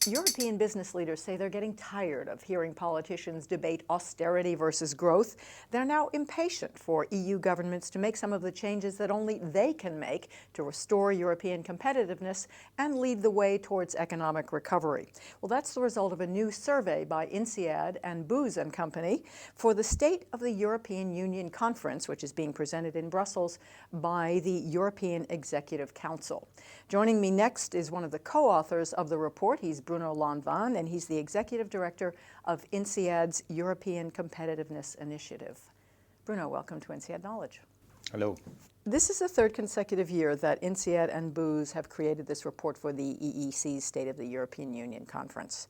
European business leaders say they're getting tired of hearing politicians debate austerity versus growth. They're now impatient for EU governments to make some of the changes that only they can make to restore European competitiveness and lead the way towards economic recovery. Well, that's the result of a new survey by INSEAD and Booz and Company for the State of the European Union Conference, which is being presented in Brussels by the European Executive Council. Joining me next is one of the co-authors of the report. He's Bruno, and he's the Executive Director of INSEAD's European Competitiveness Initiative. Bruno, welcome to INSEAD Knowledge. Hello. This is the third consecutive year that INSEAD and Booz have created this report for the EEC's State of the European Union Conference.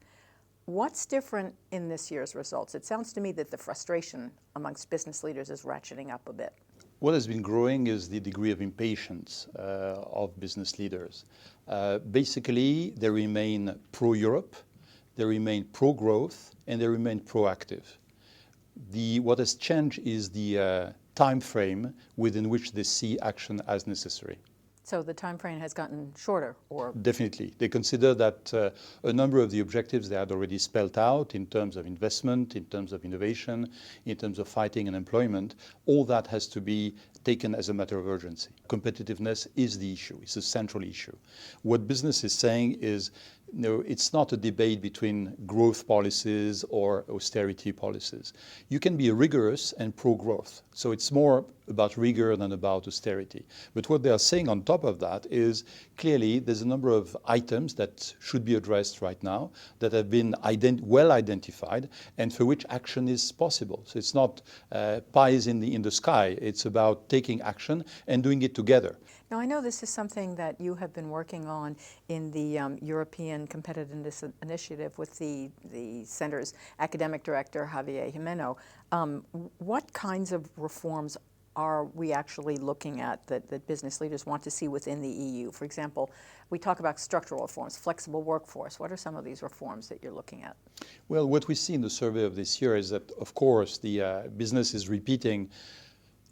What's different in this year's results? It sounds to me that the frustration amongst business leaders is ratcheting up a bit. What has been growing is the degree of impatience of business leaders. Basically, they remain pro-Europe, they remain pro-growth, and they remain proactive. What has changed is the time frame within which they see action as necessary. So the time frame has gotten shorter, or? Definitely. They consider that a number of the objectives they had already spelled out in terms of investment, in terms of innovation, in terms of fighting unemployment, all that has to be taken as a matter of urgency. Competitiveness is the issue. It's a central issue. What business is saying is, no, it's not a debate between growth policies or austerity policies. You can be rigorous and pro-growth. So it's more about rigor than about austerity. But what they are saying on top of that is clearly there's a number of items that should be addressed right now that have been well identified and for which action is possible. So it's not pies in the sky. It's about taking action and doing it together. Now, I know this is something that you have been working on in the European Competitiveness Initiative with the Center's academic director, Javier Jimeno. What kinds of reforms are we actually looking at that business leaders want to see within the EU? For example, we talk about structural reforms, flexible workforce. What are some of these reforms that you're looking at? Well, what we see in the survey of this year is that, of course, the business is repeating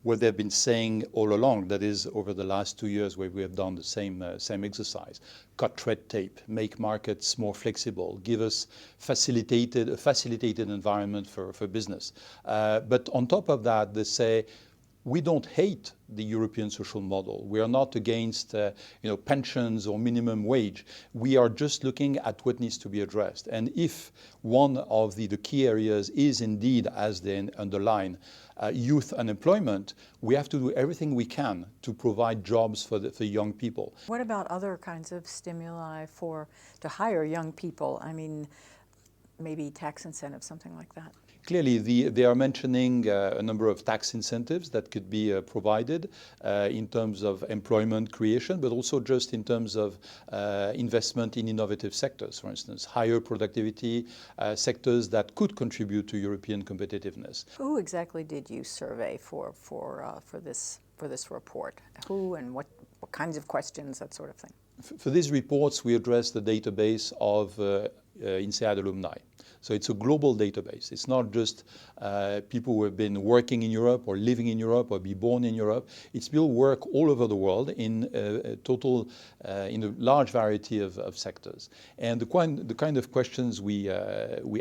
what they've been saying all along, that is, over the last 2 years where we have done the same exercise. Cut red tape, make markets more flexible, give us a facilitated environment for business. But on top of that, they say, we don't hate the European social model. We are not against pensions or minimum wage. We are just looking at what needs to be addressed. And if one of the key areas is indeed, as they underline, youth unemployment, we have to do everything we can to provide jobs for young people. What about other kinds of stimuli to hire young people? I mean, maybe tax incentives, something like that. Clearly, they are mentioning a number of tax incentives that could be provided in terms of employment creation, but also just in terms of investment in innovative sectors, for instance, higher productivity sectors that could contribute to European competitiveness. Who exactly did you survey for this report? Who and what kinds of questions, that sort of thing? For these reports, we address the database of INSEAD alumni. So it's a global database. It's not just people who have been working in Europe or living in Europe or be born in Europe. It's people who work all over the world in in a large variety of sectors. And the kind of questions we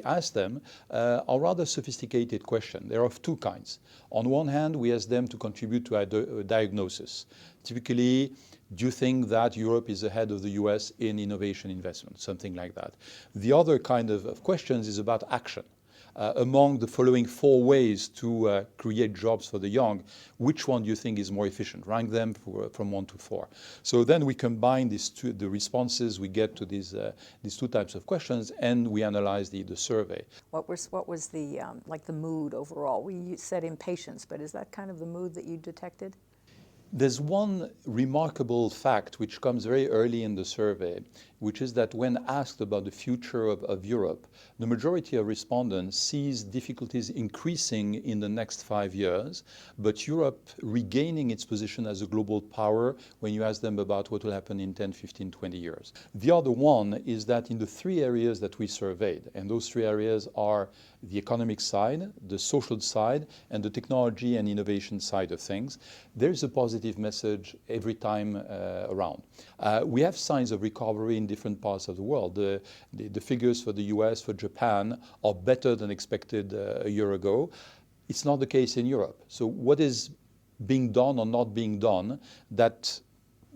ask them are rather sophisticated questions. They're of two kinds. On one hand, we ask them to contribute to a diagnosis. Typically, do you think that Europe is ahead of the US in innovation investment? Something like that. The other kind of questions is about action. Among the following 4 ways to create jobs for the young, which one do you think is more efficient? Rank them from 1 to 4. So then we combine the responses we get to these 2 types of questions, and we analyze the survey. What was the the mood overall? You said impatience, but is that kind of the mood that you detected? There's one remarkable fact which comes very early in the survey, which is that when asked about the future of Europe, the majority of respondents sees difficulties increasing in the next 5 years, but Europe regaining its position as a global power when you ask them about what will happen in 10, 15, 20 years. The other one is that in the 3 areas that we surveyed, and those 3 areas are the economic side, the social side, and the technology and innovation side of things, there is a positive positive message every time around. We have signs of recovery in different parts of the world. The figures for the US, for Japan, are better than expected a year ago. It's not the case in Europe. So what is being done or not being done that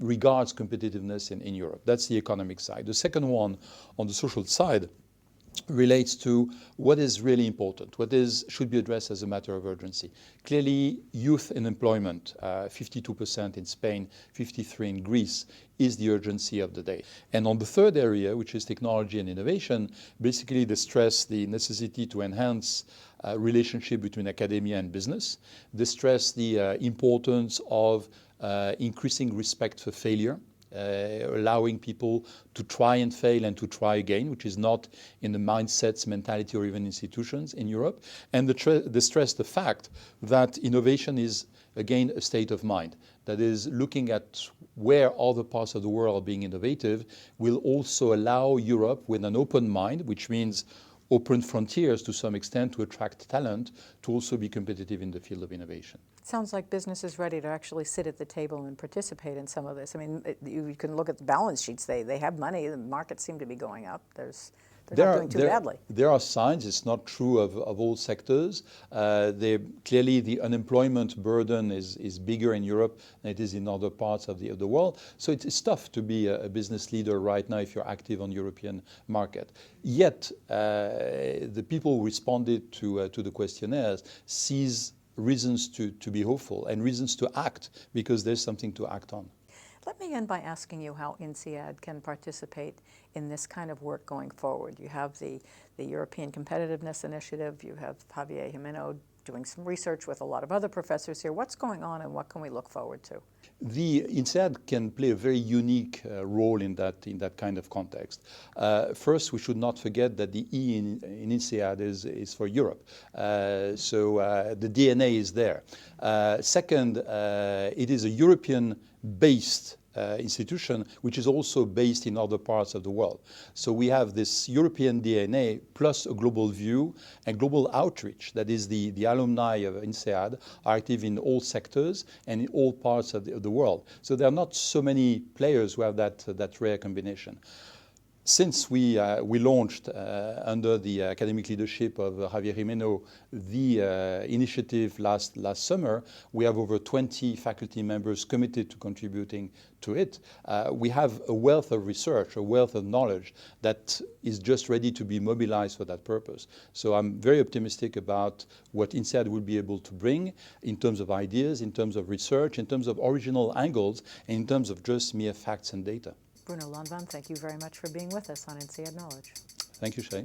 regards competitiveness in Europe? That's the economic side. The second one, on the social side, relates to what is really important, should be addressed as a matter of urgency. Clearly, youth unemployment, 52% in Spain, 53% in Greece, is the urgency of the day. And on the third area, which is technology and innovation, basically they stress the necessity to enhance relationship between academia and business. They stress the importance of increasing respect for failure. Allowing people to try and fail and to try again, which is not in the mindsets, mentality, or even institutions in Europe. And they stress the fact that innovation is, again, a state of mind. That is, looking at where other parts of the world are being innovative will also allow Europe, with an open mind, which means open frontiers to some extent to attract talent, to also be competitive in the field of innovation. Sounds like business is ready to actually sit at the table and participate in some of this. I mean, you can look at the balance sheets. They have money. The markets seem to be going up. They're not doing too badly. There are signs. It's not true of all sectors. Clearly, the unemployment burden is bigger in Europe than it is in other parts of the world. So it's tough to be a business leader right now if you're active on the European market. Yet, the people who responded to the questionnaires sees reasons to be hopeful and reasons to act, because there's something to act on. Let me end by asking you how INSEAD can participate in this kind of work going forward. You have the European Competitiveness Initiative. You have Javier Jimeno doing some research with a lot of other professors here. What's going on and what can we look forward to? The INSEAD can play a very unique role in that kind of context. First, we should not forget that the E in INSEAD is for Europe. So the DNA is there. Second, it is a European-based institution, which is also based in other parts of the world. So we have this European DNA plus a global view and global outreach. That is, the alumni of INSEAD are active in all sectors and in all parts of the world. So there are not so many players who have that rare combination. Since we launched under the academic leadership of Javier Jimeno the initiative last summer, we have over 20 faculty members committed to contributing to it. We have a wealth of research, a wealth of knowledge that is just ready to be mobilized for that purpose. So I'm very optimistic about what INSEAD will be able to bring in terms of ideas, in terms of research, in terms of original angles, and in terms of just mere facts and data. Bruno Lanvin, thank you very much for being with us on INSEAD Knowledge. Thank you, Shay.